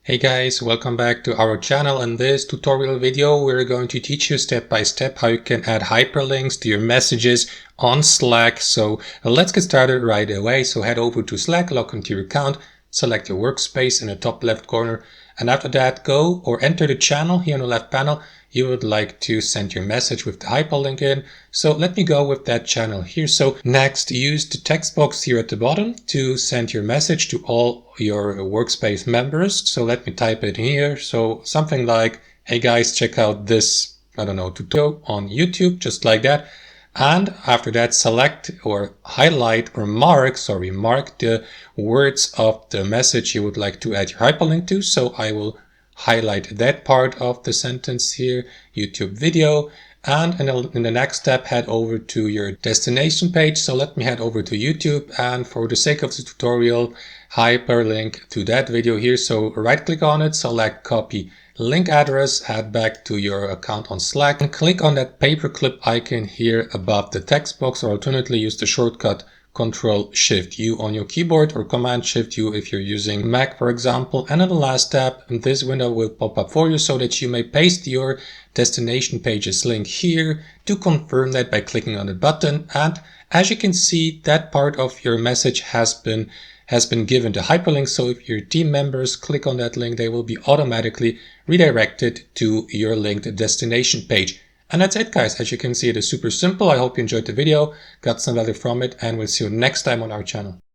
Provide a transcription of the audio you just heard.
Hey guys, welcome back to our channel. In this tutorial video, we're going to teach you step by step how you can add hyperlinks to your messages on Slack. So let's get started right away. So head over to Slack, log into your account, select your workspace in the top left corner. And after that, go or enter the channel here on the left panel you would like to send your message with the hyperlink in. So let me go with that channel here. So next, use the text box here at the bottom to send your message to all your workspace members. So let me type it here. So something like, hey guys, check out this, tutorial on YouTube, just like that. And after that, select or highlight or mark the words of the message you would like to add your hyperlink to. So I will highlight that part of the sentence here, YouTube video. And in the next step, head over to your destination page. So let me head over to YouTube, and for the sake of the tutorial, hyperlink to that video here. So right click on it, select copy link address, head back to your account on Slack and click on that paperclip icon here above the text box, or alternatively use the shortcut Ctrl-Shift-U on your keyboard or Command-Shift-U if you're using Mac, for example. And in the last step, this window will pop up for you so that you may paste your destination page's link here to confirm that by clicking on the button. And as you can see, that part of your message has been given the hyperlink. So if your team members click on that link, they will be automatically redirected to your linked destination page. And that's it, guys. As you can see, it is super simple. I hope you enjoyed the video, got some value from it, and we'll see you next time on our channel.